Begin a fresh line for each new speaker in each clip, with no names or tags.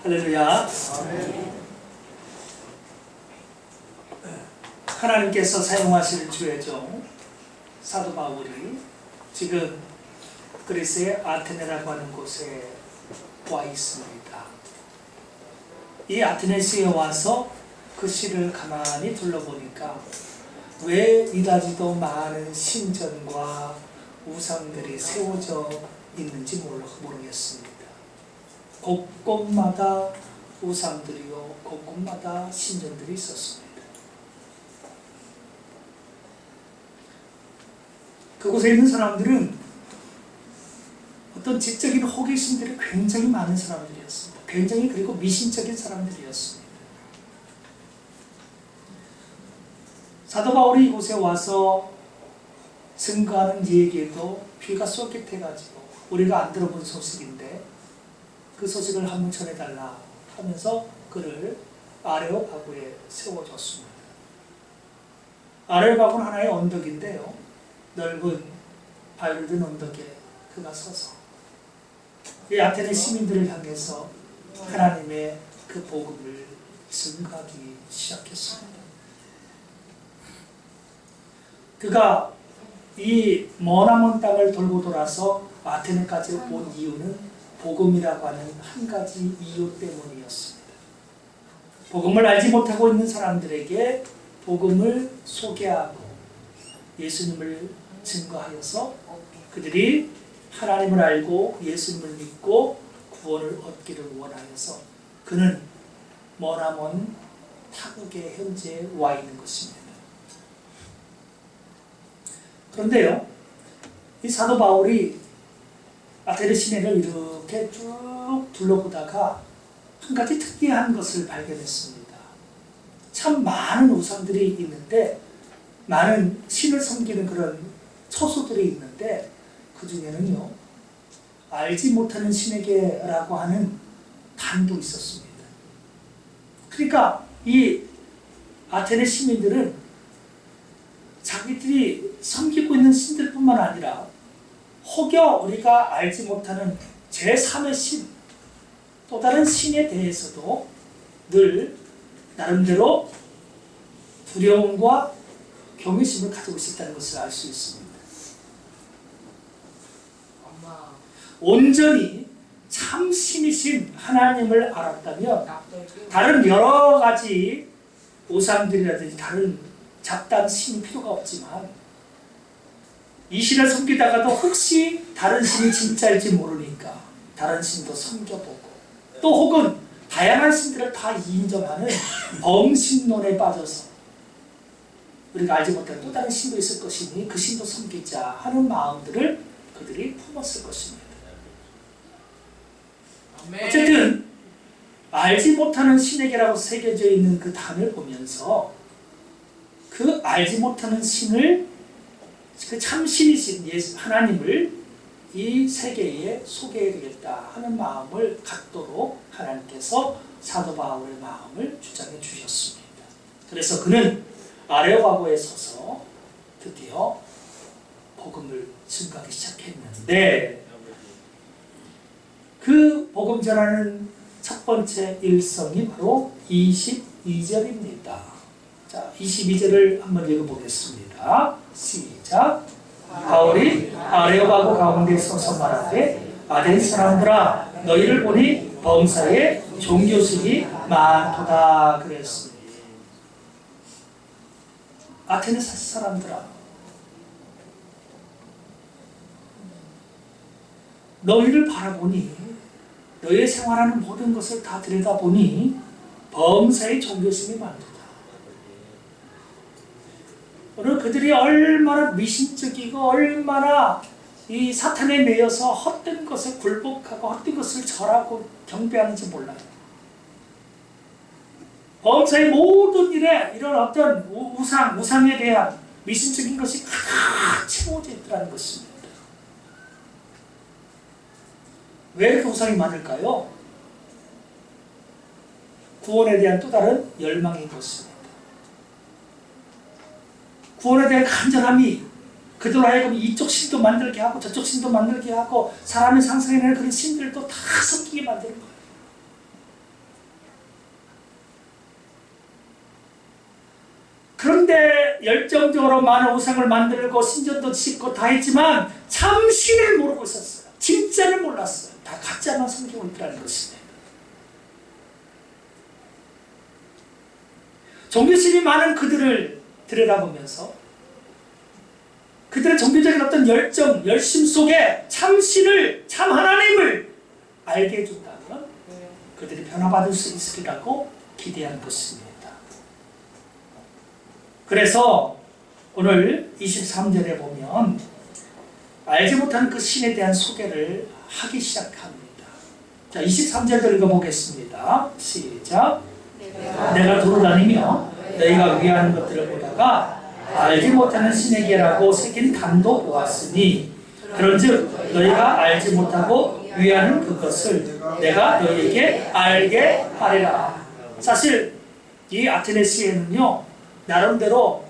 할렐루야. 하나님께서 사용하실 주의 종 사도 바울이 지금 그리스의 아테네라고 하는 곳에 와 있습니다. 이 아테네시에 와서 그 시를 가만히 둘러보니까 왜 이다지도 많은 신전과 우상들이 세워져 있는지 모르겠습니다. 곳곳마다 우상들이요, 곳곳마다 신전들이 있었습니다. 그곳에 있는 사람들은 어떤 지적인 호기심들이 굉장히 많은 사람들이었습니다. 굉장히 그리고 미신적인 사람들이었습니다. 사도 바울이 이곳에 와서 증거하는 얘기에도 귀가 쏠깃해가지고 우리가 안 들어본 소식인데 그 소식을 한번 전해달라 하면서 그를 아레오파고에 세워줬습니다. 아레오파고는 하나의 언덕인데요, 넓은 바위를 언덕에 그가 서서 이 아테네 시민들을 향해서 하나님의 그 복음을 증거하기 시작했습니다. 그가 이 머나먼 땅을 돌고 돌아서 아테네까지 온 이유는 복음이라고 하는 한 가지 이유 때문이었습니다. 복음을 알지 못하고 있는 사람들에게 복음을 소개하고 예수님을 증거하여서 그들이 하나님을 알고 예수님을 믿고 구원을 얻기를 원하여서 그는 머나먼 타국에 현재 와 있는 것입니다. 그런데요, 이 사도 바울이 아테네 시내를 이렇게 쭉 둘러보다가 한 가지 특이한 것을 발견했습니다. 참 많은 우상들이 있는데, 많은 신을 섬기는 그런 처소들이 있는데, 그 중에는요, 알지 못하는 신에게라고 하는 단도 있었습니다. 그러니까 이 아테네 시민들은 자기들이 섬기고 있는 신들뿐만 아니라 혹여 우리가 알지 못하는 제3의 신, 또 다른 신에 대해서도 늘 나름대로 두려움과 경외심을 가지고 있었다는 것을 알 수 있습니다. 온전히 참 신이신 하나님을 알았다면 다른 여러 가지 우상들이라든지 다른 잡다한 신이 필요가 없지만 이 신을 섬기다가도 혹시 다른 신이 진짜일지 모르니까 다른 신도 섬겨보고, 또 혹은 다양한 신들을 다 인정하는 범신론에 빠져서 우리가 알지 못한 또 다른 신도 있을 것이니 그 신도 섬기자 하는 마음들을 그들이 품었을 것입니다. 어쨌든 알지 못하는 신에게라고 새겨져 있는 그 단을 보면서 그 알지 못하는 신을, 그 참신이신 예수 하나님을 이 세계에 소개해야 되겠다 하는 마음을 갖도록 하나님께서 사도 바울의 마음을 주장해 주셨습니다. 그래서 그는 아레오파고에 서서 드디어 복음을 증거하기 시작했는데, 그 복음 전하는 첫 번째 일성이 바로 22절입니다. 자, 22절을 한번 읽어보겠습니다. 시작. 바울이 아레오파고 가운데 서서 말하되, 아덴 사람들아, 너희를 보니 범사에 종교심이 많도다 그랬습니다. 아테네 사람들아, 너희를 바라보니, 너희의 생활하는 모든 것을 다 들여다보니 범사에 종교심이 많도다. 오늘 그들이 얼마나 미신적이고 얼마나 이 사탄에 매여서 헛된 것에 굴복하고 헛된 것을 절하고 경배하는지 몰라요. 범사의 모든 일에 이런 어떤 우상에 대한 미신적인 것이 가득 채워져 있더라는 것입니다. 왜 이렇게 우상이 많을까요? 구원에 대한 또 다른 열망인 것입니다. 구원에 대한 간절함이 그들로 하여금 이쪽 신도 만들게 하고 저쪽 신도 만들게 하고 사람의 상상해내는 그런 신들도 다 섬기게 만드는 거예요. 그런데 열정적으로 많은 우상을 만들고 신전도 짓고 다 했지만 참 신을 모르고 있었어요. 진짜를 몰랐어요. 다 가짜만 섬기고 있다는 것입니다. 종교심이 많은 그들을 들여다보면서 그들의 종교적인 어떤 열정, 열심 속에 참 신을, 참 하나님을 알게 해준다면 그들이 변화받을 수 있으리라고 기대한 것입니다. 그래서 오늘 23절에 보면 알지 못하는 그 신에 대한 소개를 하기 시작합니다. 자, 23절도 읽어보겠습니다. 시작. 내가 돌아다니며 너희가 위하는 것들을 보다가 알지 못하는 신에게라고 새긴 단도 보았으니 그런즉 너희가 알지 못하고 위하는 그것을 내가 너희에게 알게 하리라. 사실 이 아테네시에는요 나름대로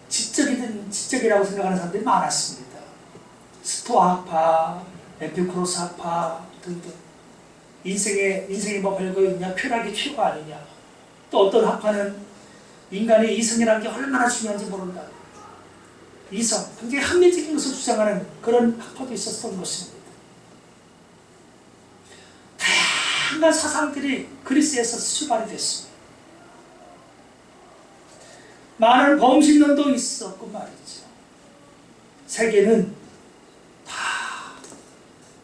지적이라고 생각하는 사람들이 많았습니다. 스토아학파, 에피쿠로스 학파 등등. 인생이 뭐 별거 있냐, 쾌락이 최고 아니냐. 또 어떤 학파는 인간의 이성이라는 게 얼마나 중요한지 모른다. 이성, 굉장히 합리적인 것을 주장하는 그런 학파도 있었던 것입니다. 다양한 사상들이 그리스에서 출발이 됐습니다. 많은 범신론도 있었고 말이죠. 세계는 다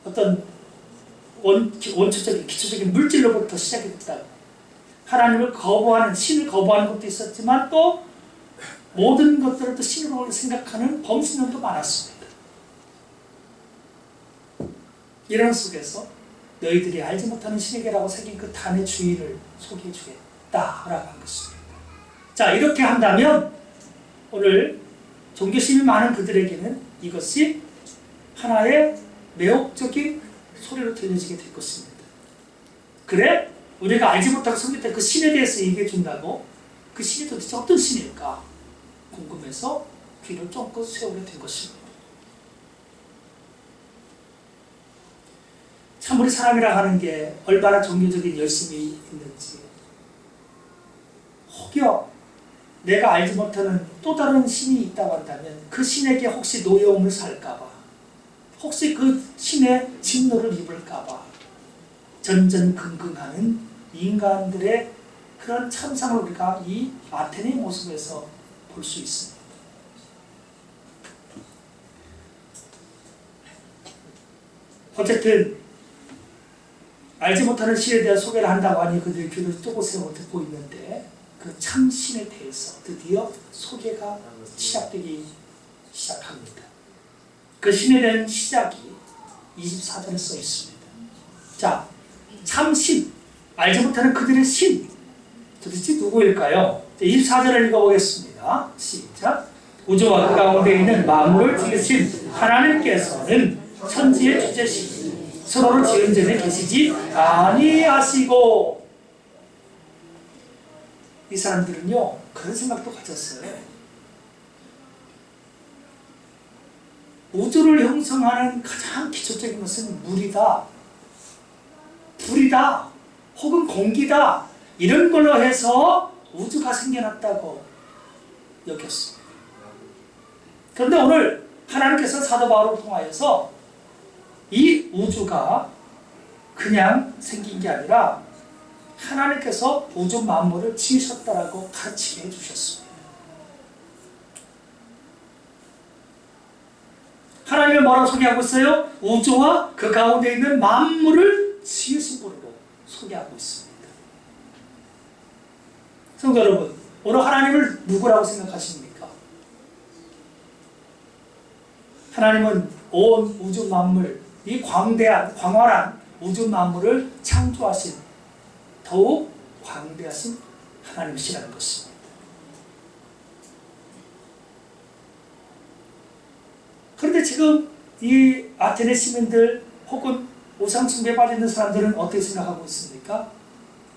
어떤 원초적인 기초적인 물질로부터 시작이 됐다. 하나님을 거부하는, 신을 거부하는 것도 있었지만 또 모든 것들을 또 신으로 생각하는 범신론도 많았습니다. 이런 속에서 너희들이 알지 못하는 신에게라고 새긴 그 단의 주의를 소개해 주겠다라고 한 것입니다. 자, 이렇게 한다면 오늘 종교심이 많은 그들에게는 이것이 하나의 매혹적인 소리로 들려지게 될 것입니다. 그래? 우리가 알지 못하고 섬겼던 그 신에 대해서 얘기해 준다고? 그 신이 도대체 어떤 신일까? 궁금해서 귀를 쫑긋 세우게 된 것입니다. 참 우리 사람이라 하는 게 얼마나 종교적인 열심이 있는지 혹여 내가 알지 못하는 또 다른 신이 있다고 한다면 그 신에게 혹시 노여움을 살까봐, 혹시 그 신의 진노를 입을까봐 전전긍긍하는 인간들의 그런 참상을 우리가 이 아테네의 모습에서 볼 수 있습니다. 어쨌든 알지 못하는 신에 대한 소개를 한다고 하니 그들이 귀를 쪼고세워 듣고 있는데 그 참신에 대해서 드디어 소개가 시작되기 시작합니다. 그 신에 대한 시작이 24절에 써 있습니다. 자, 참신, 알지 못하는 그들의 신, 도대체 누구일까요? 24절을 읽어보겠습니다. 시작. 우주와 그 가운데 있는 만물을 지으신 하나님께서는 천지의 주제시니 서로를 지은 전에 계시지 아니하시고. 이 사람들은요 그런 생각도 가졌어요. 우주를 형성하는 가장 기초적인 것은 물이다, 불이다, 혹은 공기다, 이런 걸로 해서 우주가 생겨났다고 여겼습니다. 그런데 오늘 하나님께서 사도 바울을 통하여서 이 우주가 그냥 생긴 게 아니라 하나님께서 우주 만물을 지으셨다라고 가르치게 해주셨습니다. 하나님을 뭐라고 소개하고 있어요? 우주와 그 가운데 있는 만물을 지으신 분으로 소개하고 있습니다. 성도 여러분, 오늘 하나님을 누구라고 생각하십니까? 하나님은 온 우주 만물, 이 광대한, 광활한 우주 만물을 창조하신 더욱 광대하신 하나님이시라는 것입니다. 그런데 지금 이 아테네 시민들 혹은 우상 숭배에 빠져 있는 사람들은 어떻게 생각하고 있습니까?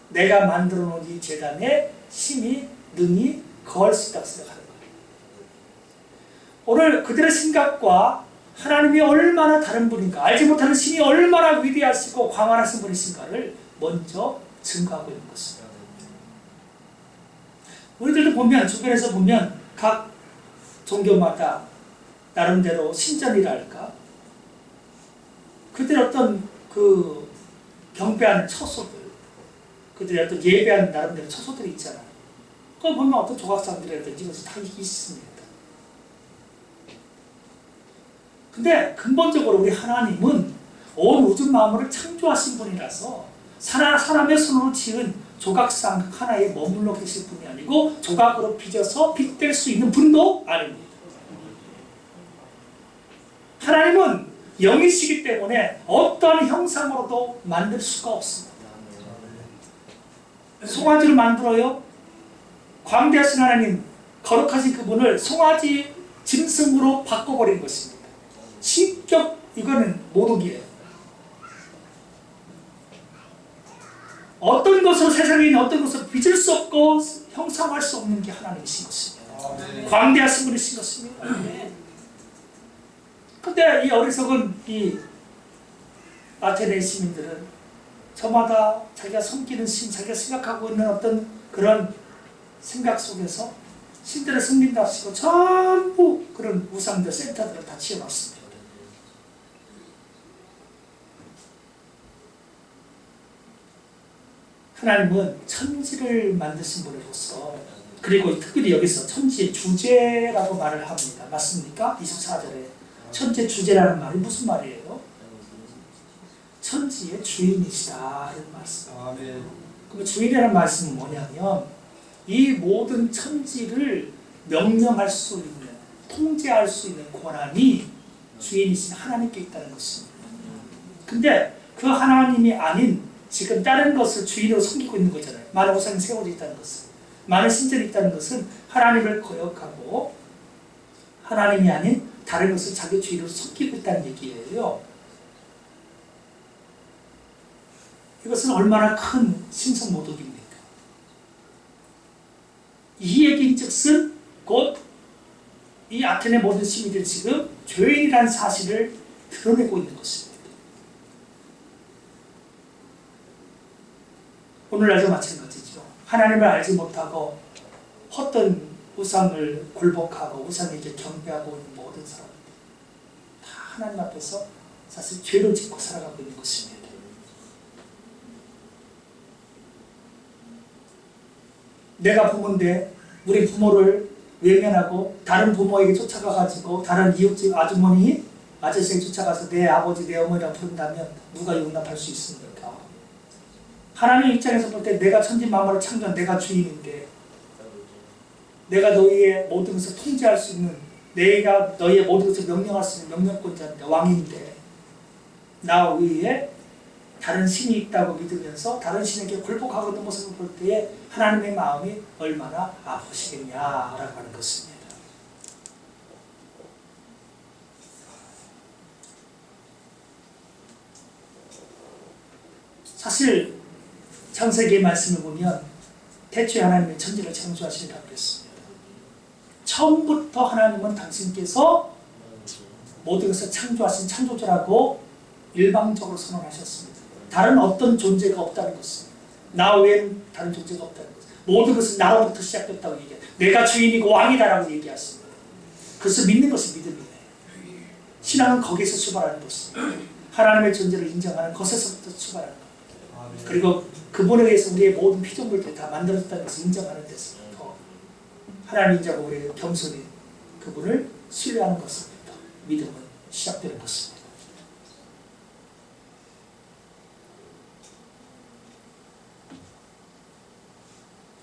내가 만들어 놓은 이 제단에 신이 능히 거할 수 있다고 생각하는 거예요. 오늘 그들의 생각과 하나님이 얼마나 다른 분인가, 알지 못하는 신이 얼마나 위대하시고 광활하신 분이신가를 먼저 증거하고 있는 것입니다. 우리들도 보면 주변에서 보면 각 종교마다 나름대로 신전이랄까 그들 어떤 그 경배하는 처소들 그들의 어떤 예배하는 나름대로 처소들이 있잖아요. 그걸 보면 어떤 조각상들이라든지 이것이 다 있습니다. 근데 근본적으로 우리 하나님은 온 우주 만물을 창조하신 분이라서 사람의 손으로 지은 조각상 하나에 머물러 계실 분이 아니고 조각으로 빚어서 빚댈 수 있는 분도 아닙니다. 하나님은 영이시기 때문에 어떠한 형상으로도 만들 수가 없습니다. 송아지로 만들어요? 광대하신 하나님, 거룩하신 그분을 송아지 짐승으로 바꿔버린 것입니다. 신격 이거는 모독이에요. 어떤 것으로 세상에 있는 어떤 것을 빚을 수 없고 형상할 수 없는 게 하나님이신 것입니다. 광대하신 분이신 것입니다. 근데 이 어리석은 이 아테네 시민들은 저마다 자기가 섬기는 신, 자기가 생각하고 있는 어떤 그런 생각 속에서 신들을 섬긴답시고 전부 그런 우상들, 센터들을 다 지어놨습니다. 하나님은 천지를 만드신 분으로서 그리고 특별히 여기서 천지의 주제라고 말을 합니다. 맞습니까? 24절에 천지의 주제라는 말이 무슨 말이에요? 천지의 주인이시다 이런 말씀. 그럼 주인이라는 말씀은 뭐냐면 이 모든 천지를 명령할 수 있는, 통제할 수 있는 권한이 주인이신 하나님께 있다는 것입니다. 근데 그 하나님이 아닌 지금 다른 것을 주인으로 섬기고 있는 거잖아요. 많은 우상이 세워져 있다는 것은, 많은 신전이 있다는 것은 하나님을 거역하고 하나님이 아닌 다른 것을 자기 주인으로 섬기고 있다는 얘기예요. 이것은 얼마나 큰 신성모독입니까? 이 얘기인즉슨 곧 이 아테네 모든 시민들이 지금 죄인이라는 사실을 드러내고 있는 것입니다. 오늘날도 마찬가지죠. 하나님을 알지 못하고 헛된 우상을 굴복하고 우상에게 경배하고 있는 모든 사람들 다 하나님 앞에서 사실 죄를 짓고 살아가고 있는 것입니다. 내가 부모인데 우리 부모를 외면하고 다른 부모에게 쫓아가가지고 다른 이웃집 아주머니, 아저씨에게 쫓아가서 내 아버지, 내 어머니라고 부른다면 누가 용납할 수 있습니까? 하나님 입장에서 볼 때 내가 천지만물을 창조한 내가 주인인데 내가 너희의 모든 것을 통제할 수 있는 내가 너희의 모든 것을 명령할 수 있는 명령권자인데 왕인데 나 위에 다른 신이 있다고 믿으면서 다른 신에게 굴복하고 있는 모습을 볼 때에 하나님의 마음이 얼마나 아프시겠냐라고 하는 것입니다. 사실 창세기의 말씀을 보면 태초에 하나님의 천지를 창조하시리라고 그랬습니다. 처음부터 하나님은 당신께서 모든 것을 창조하신 창조주라고 일방적으로 선언하셨습니다. 다른 어떤 존재가 없다는 것입니다. 나 외에는 다른 존재가 없다는 것입니다. 모든 것은 나로부터 시작됐다고 얘기해요. 내가 주인이고 왕이다라고 얘기하십니다. 그것을 믿는 것이 믿음이에요. 신앙은 거기에서 출발하는 것입니다. 하나님의 존재를 인정하는 것에서부터 출발하는 겁니다. 그리고 그분에 의해서 우리의 모든 피조물들이 다 만들어졌다는 것을 인정하는 데서부터 하나님 인자고 우리의 겸손히 그분을 신뢰하는 것부터 믿음은 시작되는 것입니다.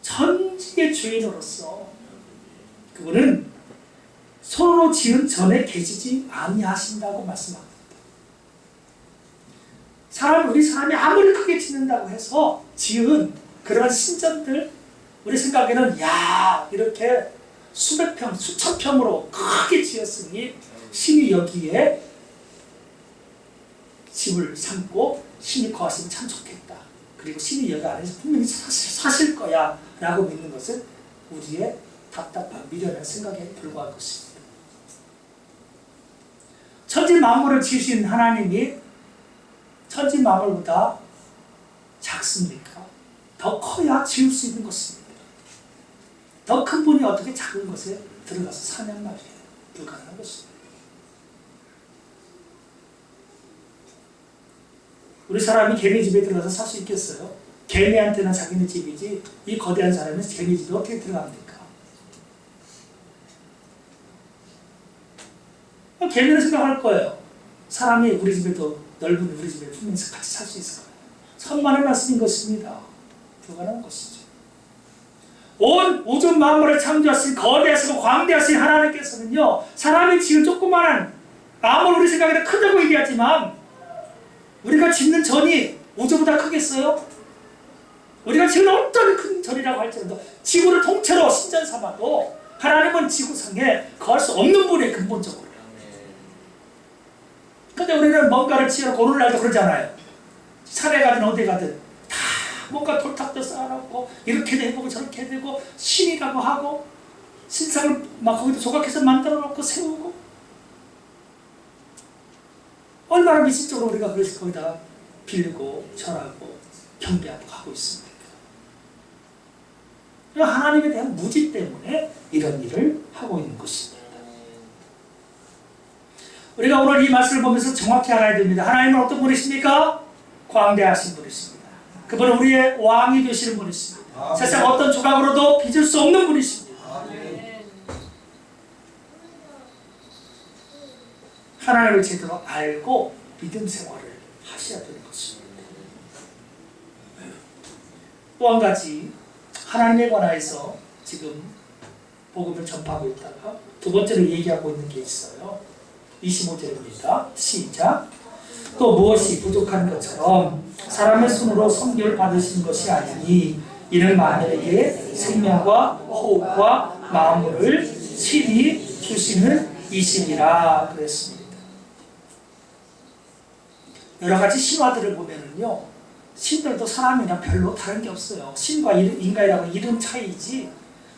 천지의 주인으로서 그분은 손으로 지은 전에 계시지 아니하신다고 말씀합니다. 우리 사람이 아무리 크게 짓는다고 해서 지은 그러한 신전들 우리 생각에는 야 이렇게 수백 평, 수천 평으로 크게 지었으니 신이 여기에 집을 삼고 신이 거하시면 참 좋겠다. 그리고 신이 여기 안에서 분명히 사실 거야 라고 믿는 것은 우리의 답답한 미련한 생각에 불과할 것입니다. 천지 만물을 지으신 하나님이 천지 만물보다 작습니까? 더 커야 지을 수 있는 것입니다. 더 큰 분이 어떻게 작은 것에 들어가서 사냔 말이에요. 불가능한 것입니다. 우리 사람이 개미 집에 들어가서 살 수 있겠어요? 개미한테는 자기네 집이지 이 거대한 사람은 개미 집에 어떻게 들어갑니까? 개미는 생각할 거예요. 사람이 우리 집에도 넓은 우리 집에 품면서 같이 살 수 있을 거예요. 천만의 말씀인 것입니다. 불가능한 것이죠. 온 우주 만물을 창조하신 거대하시고 광대하신 하나님께서는요, 사람이 지은 조그마한, 아무리 우리 생각에는 크다고 얘기하지만 우리가 짓는 전이 우주보다 크겠어요? 우리가 지은 어떤 큰 전이라고 할지라도 지구를 통째로 신전 삼아도 하나님은 지구상에 거할 수 없는 분의 근본적으로. 근데 우리는 뭔가를 지어 고를 날도 그러잖아요. 산에 가든 어디 가든 다 뭔가 돌탑도 쌓아놓고 이렇게 되고 저렇게 되고 신이라고 하고 신상을 막 거기도 조각해서 만들어 놓고 세우고, 얼마나 미신적으로 우리가 그래서 거기다 빌고 절하고 경배하고 하고 있습니까? 하나님에 대한 무지 때문에 이런 일을 하고 있는 것입니다. 우리가 오늘 이 말씀을 보면서 정확히 알아야 됩니다. 하나님은 어떤 분이십니까? 광대하신 분이십니다. 그분은 우리의 왕이 되시는 분이십니다. 아멘. 세상 어떤 조각으로도 빚을 수 없는 분이십니다. 아멘. 하나님을 제대로 알고 믿음 생활을 하셔야 되는 것입니다. 또 한 가지, 하나님에 관하여서 지금 복음을 전파하고 있다가 두 번째로 얘기하고 있는 게 있어요. 25절입니다. 시작. 또 무엇이 부족한 것처럼 사람의 손으로 성교를 받으신 것이 아니니 이는 만일에게 생명과 호흡과 마음을 친히 주시는 이심이라 그랬습니다. 여러 가지 신화들을 보면은요, 신들도 사람이나 별로 다른 게 없어요. 신과 인간이라고 이름 차이지,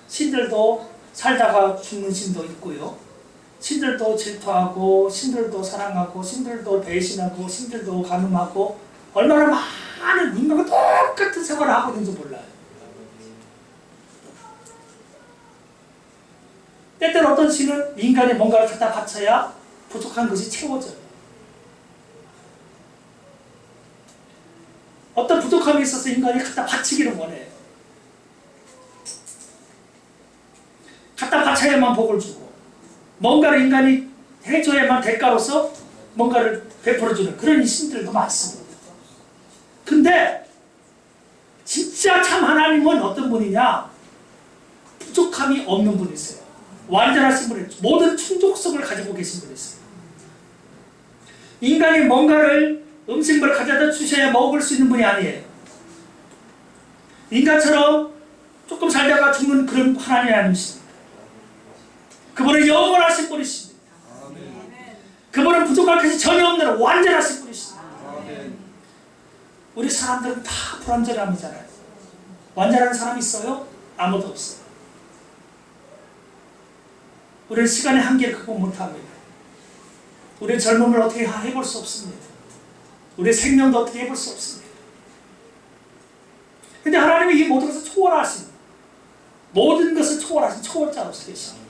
신들도 살다가 죽는 신도 있고요, 신들도 질투하고 신들도 사랑하고 신들도 배신하고 신들도 간음하고, 얼마나 많은 인간과 똑같은 생활을 하고 있는지 몰라요. 때때로 어떤 신은 인간이 뭔가를 갖다 바쳐야 부족한 것이 채워져요. 어떤 부족함이 있어서 인간이 갖다 바치기를 원해요. 갖다 바쳐야만 복을 주고, 뭔가를 인간이 해줘야만 대가로서 뭔가를 베풀어주는 그런 신들도 많습니다. 근데 진짜 참 하나님은 어떤 분이냐? 부족함이 없는 분이세요. 완전하신 분이에요. 모든 충족성을 가지고 계신 분이세요. 인간이 뭔가를 음식물을 가져다 주셔야 먹을 수 있는 분이 아니에요. 인간처럼 조금 살다가 죽는 그런 하나님이 아니십니다. 그분은 영원하신 분이십니다. 그분은 부족할 것이 전혀 없는 완전하신 분이십니다. 우리 사람들은 다 불완전함이잖아요. 완전한 사람이 있어요? 아무도 없어요. 우리는 시간의 한계를 극복 못합니다. 우리는 젊음을 어떻게 해볼 수 없습니다. 우리의 생명도 어떻게 해볼 수 없습니다. 근데 하나님이 이 모든 것을 초월하신, 모든 것을 초월하신 초월자로서 계십니다.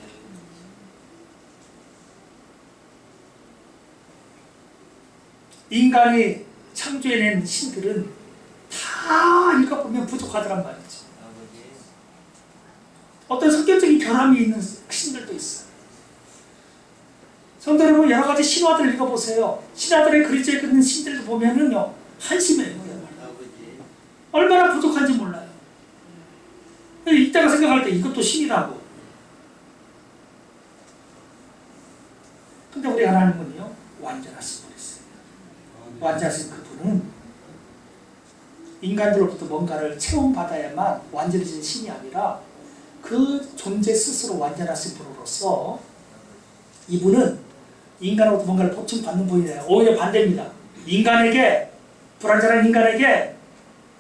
인간이 창조해낸 신들은 다 읽어보면 부족하더란 말이죠. 어떤 성격적인 결함이 있는 신들도 있어요. 성도 여러분, 여러 가지 신화들을 읽어보세요. 신화들의 그리스도에 있는 신들을 보면은요, 한심해요. 얼마나 부족한지 몰라요. 이따가 생각할 때 이것도 신이라고. 근데 우리 하나님은요, 완전하신 분이세요. 완전하신 그분은 인간들로부터 뭔가를 체험받아야만 완전해진 신이 아니라 그 존재 스스로 완전하신 분으로서 이분은 인간으로부터 뭔가를 보충받는 분이에요. 오히려 반대입니다. 인간에게, 불완전한 인간에게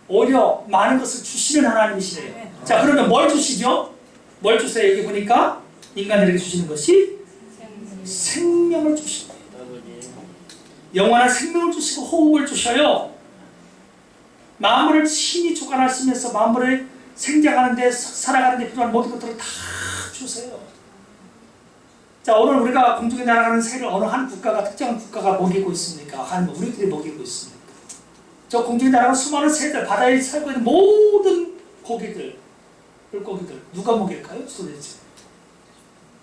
오히려 많은 것을 주시는 하나님이시래요. 자, 그러면 뭘 주시죠? 뭘 주세요? 여기 보니까 인간들에게 주시는 것이 생명을 주십니다. 영원한 생명을 주시고 호흡을 주셔요. 만물을 신이 주관하시면서 만물의 생장하는데 살아가는데 필요한 모든 것들을 다 주세요. 자, 오늘 우리가 공중에 날아가는 새를 어느 한 국가가 특정한 국가가 먹이고 있습니까? 아니면 우리들이 먹이고 있습니까? 저 공중에 날아가는 수많은 새들, 바다에 살고 있는 모든 고기들, 물고기들 누가 먹일까요? 도대체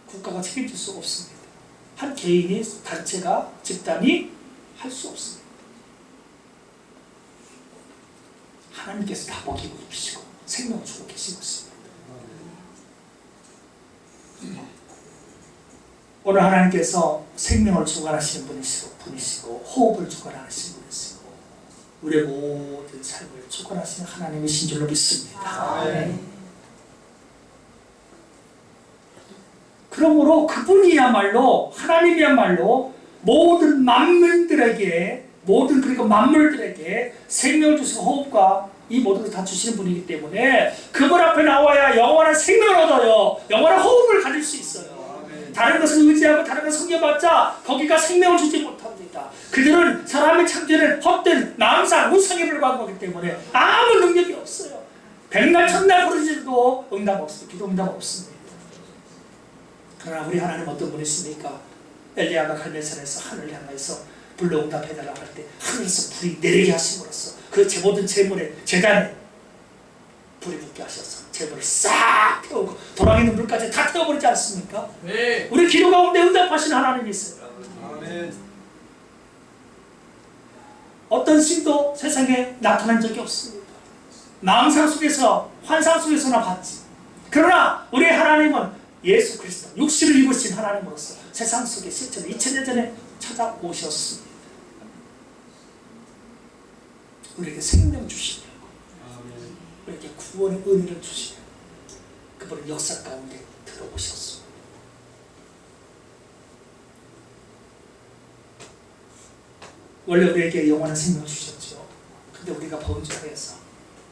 국가가 책임질 수 없습니다. 한 개인이, 단체가, 집단이 할 수 없습니다. 하나님께서 다 먹이고 입히시고 생명을 주고 계시고 있습니다. 오늘 하나님께서 생명을 주관하시는 분이시고 호흡을 주관하시는 분이시고 우리의 모든 삶을 주관하시는 하나님이신 줄로 믿습니다. 그러므로 그분이야말로 하나님이야말로 모든 만물들에게 그리고 만물들에게 생명을 주시고 호흡과 이 모든 걸 다 주시는 분이기 때문에 그분 앞에 나와야 영원한 생명을 얻어요. 영원한 호흡을 가질 수 있어요. 다른 것을 의지하고 다른 것을 섬겨봤자 거기가 생명을 주지 못합니다. 그들은 사람의 창조는 헛된 망상, 우상에 불과한 거기 때문에 아무 능력이 없어요. 백날 천날 부르짖어도 응답 없습니다. 기도 응답 없습니다. 그러나 우리 하나님 어떤 분이십니까? 엘리야가 갈멜산에서 하늘을 향해서 불로 응답해달라고 할 때 하늘에서 불이 내리게 하심으로써 그 모든 재물에 제단에 불이 붙게 하셔서 재물을 싹 태우고 도랑 있는 물까지 다 태워버리지 않습니까?
네.
우리 기도 가운데 응답하시는 하나님이 있어요.
아멘.
어떤 신도 세상에 나타난 적이 없습니다. 망상 속에서 환상 속에서나 봤지. 그러나 우리 하나님은 예수 그리스도 육신을 입으신 하나님으로서 세상 속에 실제로 2000년 전에 찾아오셨습니다. 우리에게 생명 주시려고, 우리에게 구원의 은혜를 주시려고 그분은 역사 가운데 들어오셨습니다. 원래 우리에게 영원한 생명을 주셨죠. 근데 우리가 범죄를 해서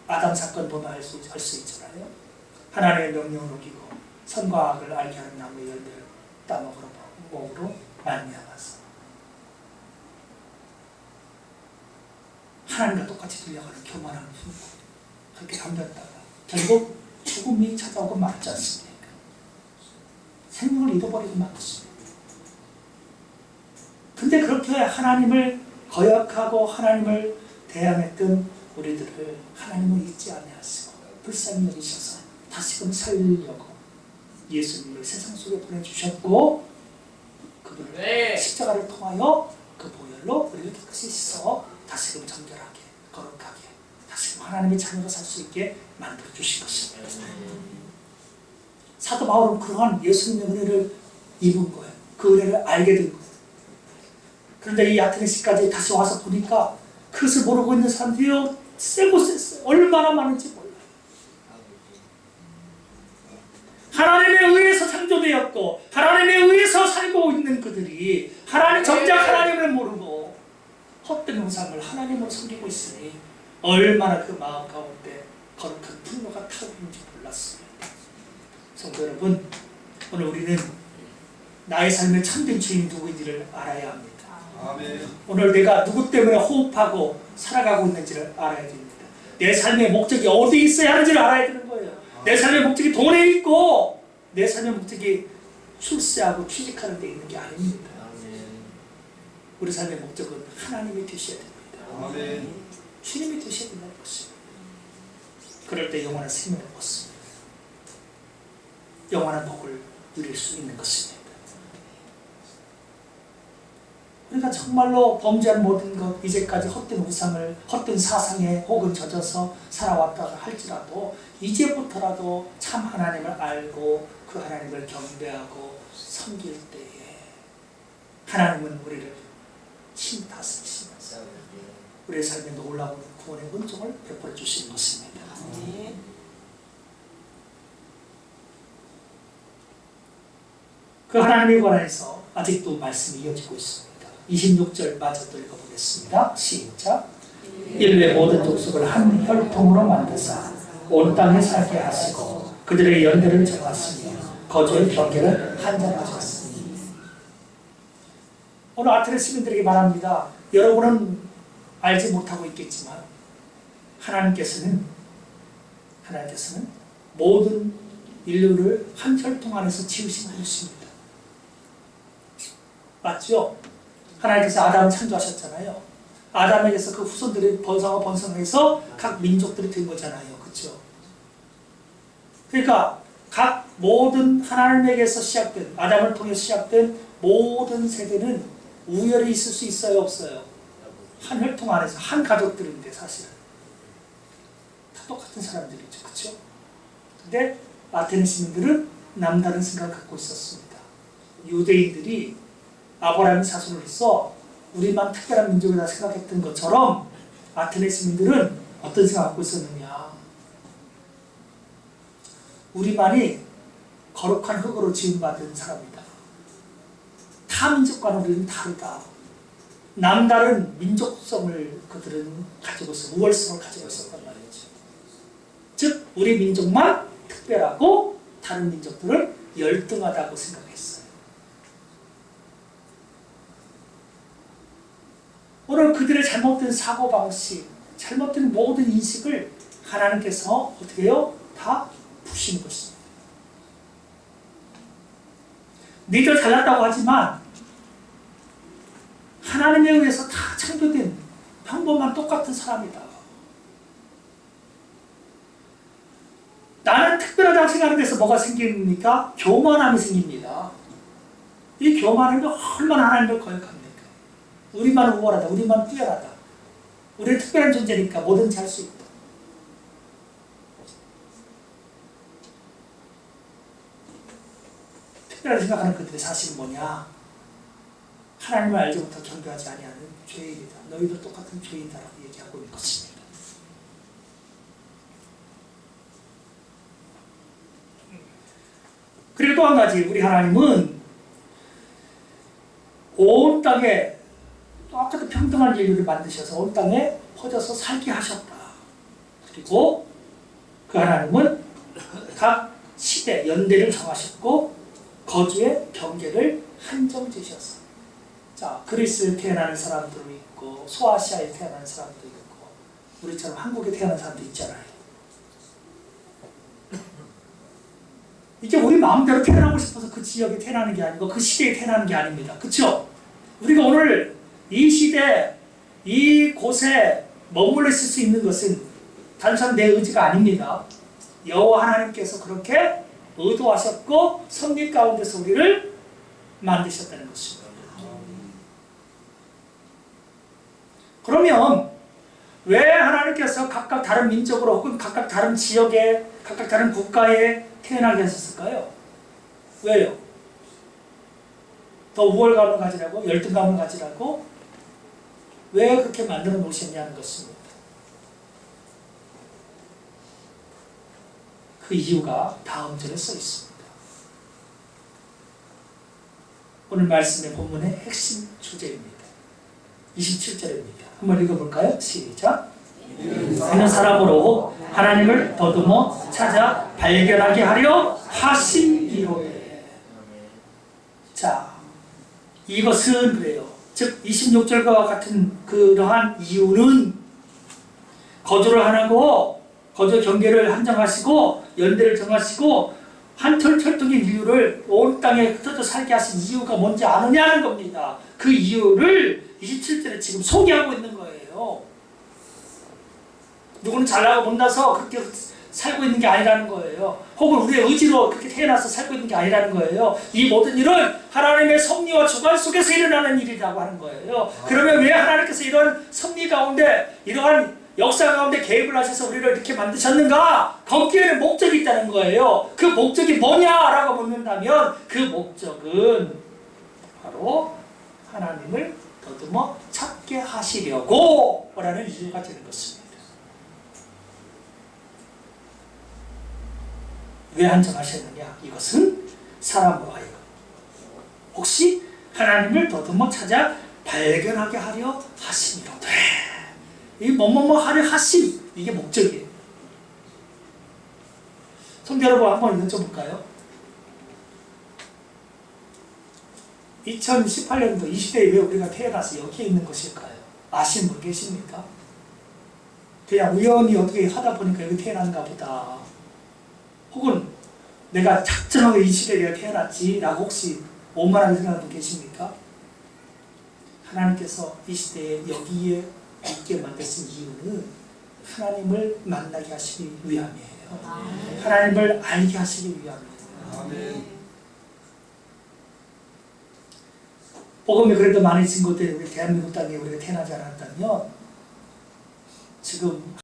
아담 사건 보면 알 수 있잖아요. 하나님의 명령을 어기고 선과 악을 알게 하는 나무의 열매를 따먹으로 말미암아서 하나님과 똑같이 들려가는 교만한 분고 그렇게 감겼다가 결국 죽음이 찾아오고 말지 않습니까? 생명을 잃어버리고 말았습니다. 근데 그렇게 하나님을 거역하고 하나님을 대항했던 우리들을 하나님은 잊지 아니하시고 불쌍히 여기셔서 다시금 살리려고 예수님을 세상 속에 보내주셨고 그분을 십자가를 통하여 그 보혈로 우리를 깨끗이 씻어 다시금 정결하게 거룩하게 다시금 하나님의 자녀로 살 수 있게 만들어 주신 것입니다. 사도 바울은 그러한 예수님의 은혜를 입은 거예요. 그 은혜를 알게 된 거예요. 그런데 이 아테네시까지 다시 와서 보니까 그것을 모르고 있는 사람들이 세고 셌어요. 얼마나 많은지 몰라요. 하나님에 의해서 창조되었고 하나님에 의해서 살고 있는 그들이 정작 하나님을 모르고 헛된 우상을 하나님으로 섬기고 있으니 얼마나 그 마음 가운데 거룩한 분노가 타고 있는지 몰랐습니다. 성도 여러분, 오늘 우리는 나의 삶의 참된 주인이 누구인지를 알아야 합니다.
아멘.
오늘 내가 누구 때문에 호흡하고 살아가고 있는지를 알아야 됩니다. 내 삶의 목적이 어디 있어야 하는지를 알아야 되는 거예요. 내 삶의 목적이 돈에 있고 내 삶의 목적이 출세하고 취직하는 데 있는 게 아닙니다. 우리 삶의 목적은 하나님이 되셔야 됩니다.
아멘.
주님이 되셔야 된다는 것입니다. 그럴 때 영원한 생명을 얻습니다. 영원한 복을 누릴 수 있는 것입니다. 우리가 정말로 범죄한 모든 것, 이제까지 헛된 우상을, 헛된 사상에 혹은 젖어서 살아왔다 할지라도 이제부터라도 참 하나님을 알고 그 하나님을 경배하고 섬길 때에 하나님은 우리를 다스리시면서 우리의 삶에 놀라운 구원의 은총을 베풀어 주시는 것입니다. 그 하나님에 관해서 아직도 말씀이 이어지고 있습니다. 26절 마저 또 읽어보겠습니다. 시작. 인류의 모든 족속을 한 혈통으로 만드사 온 땅에 살게 하시고 그들의 연대를 정하시며 거주의 경계를 한정하셨으니. 오늘 아테네 시민들에게 말합니다. 여러분은 알지 못하고 있겠지만 하나님께서는 하나님께서는 모든 인류를 한 혈통 안에서 지으신 분이십니다. 맞죠? 하나님께서 아담을 창조하셨잖아요. 아담에게서 그 후손들이 번성해서 각 민족들이 된 거잖아요. 그렇죠? 그러니까 각 모든 하나님에게서 시작된, 아담을 통해 시작된 모든 세대는 우열이 있을 수 있어요, 없어요? 한 혈통 안에서 한 가족들인데 사실은 다 똑같은 사람들이죠. 그렇죠? 근데 아테네 시민들은 남다른 생각을 갖고 있었습니다. 유대인들이 아브라함의 자손으로서 우리만 특별한 민족이다 생각했던 것처럼 아테네 시민들은 어떤 생각을 갖고 있었느냐. 우리만이 거룩한 흙으로 지음받은 사람이다. 타 민족과는 우리는 다르다. 남다른 민족성을 그들은 가지고 있어, 우월성을 가지고 있었단 말이죠. 즉 우리 민족만 특별하고 다른 민족들은 열등하다고 생각했어요. 오늘 그들의 잘못된 사고방식, 잘못된 모든 인식을 하나님께서 어떻게 해요? 다 푸시는 것입니다. 너희들 잘났다고 하지만 하나님에 의해서 다 창조된 평범한 똑같은 사람이다. 나는 특별하다고 생각하는 데서 뭐가 생깁니까? 교만함이 생깁니다. 이 교만함이 얼마나 하나님을 거역합니까? 우리만 우월하다, 우리만 뛰어나다. 우리는 특별한 존재니까 뭐든지 할 수 있다. 특별하게 생각하는 그들의 사실은 뭐냐? 하나님을 알지 못하고 경배하지 아니하는 죄인이다. 너희도 똑같은 죄인이다라고 얘기하고 있는 것입니다. 그리고 또 한 가지, 우리 하나님은 온 땅에 똑같은 평등한 인류를 만드셔서 온 땅에 퍼져서 살게 하셨다. 그리고 그 하나님은 각 시대, 연대를 정하셨고 거주의 경계를 한정 지으셨어. 자, 그리스에 태어나는 사람들도 있고 소아시아에 태어나는 사람도 있고 우리처럼 한국에 태어난 사람도 있잖아요. 이게 우리 마음대로 태어나고 싶어서 그 지역에 태어나는 게 아니고 그 시대에 태어나는 게 아닙니다. 그렇죠? 우리가 오늘 이 시대, 이곳에 머물러 있을 수 있는 것은 단순한 내 의지가 아닙니다. 여호와 하나님께서 그렇게 의도하셨고 섭리 가운데서 우리를 만드셨다는 것입니다. 그러면 왜 하나님께서 각각 다른 민족으로 혹은 각각 다른 지역에 각각 다른 국가에 태어나게 하셨을까요? 왜요? 더 우월감을 가지라고? 열등감을 가지라고? 왜 그렇게 만들어 놓으셨냐는 것입니다. 그 이유가 다음 절에 써 있습니다. 오늘 말씀의 본문의 핵심 주제입니다. 27절입니다. 한번 읽어볼까요? 시작. 어느 사람으로 하나님을 더듬어 찾아 발견하게 하려 하심이로되. 자, 이것은 그래요. 즉 26절과 같은 그러한 이유는 거주를 하고 거주 경계를 한정하시고 연대를 정하시고 한 혈통의 인류를 온 땅에 흩어져 살게 하신 이유가 뭔지 아느냐는 겁니다. 그 이유를 27절에 지금 소개하고 있는 거예요. 누구는 잘나고 못나서 그렇게 살고 있는 게 아니라는 거예요. 혹은 우리의 의지로 그렇게 태어나서 살고 있는 게 아니라는 거예요. 이 모든 일은 하나님의 섭리와 주관 속에서 일어나는 일이라고 하는 거예요. 그러면 왜 하나님께서 이러한 섭리 가운데 이러한 역사 가운데 개입을 하셔서 우리를 이렇게 만드셨는가? 거기에는 목적이 있다는 거예요. 그 목적이 뭐냐라고 묻는다면 그 목적은 바로 하나님을 더듬어 찾게 하시려고 라는 이유가 되는 것입니다. 왜 한정하셨느냐? 이것은 사람으로 하여금 혹시 하나님을 더듬어 찾아 발견하게 하려 하심이로되. 이 뭐뭐뭐 하려 하심, 이게 목적이에요. 성도 여러분 한번 여쭤볼까요? 2018년도 이 시대에 왜 우리가 태어나서 여기에 있는 것일까요? 아시는 분 계십니까? 그냥 우연히 어떻게 하다 보니까 여기 태어났는가 보다. 혹은 내가 작정하고 이 시대에 내가 태어났지 라고 혹시 오만하게 생각하는 분 계십니까? 하나님께서 이 시대에 여기에 있게 만드신 이유는 하나님을 만나게 하시기 위함이에요. 하나님을 알게 하시기 위함이에요. 복음이 그래도 많이 증거된 우리 대한민국 땅에 우리가 태어나지 않았다면 지금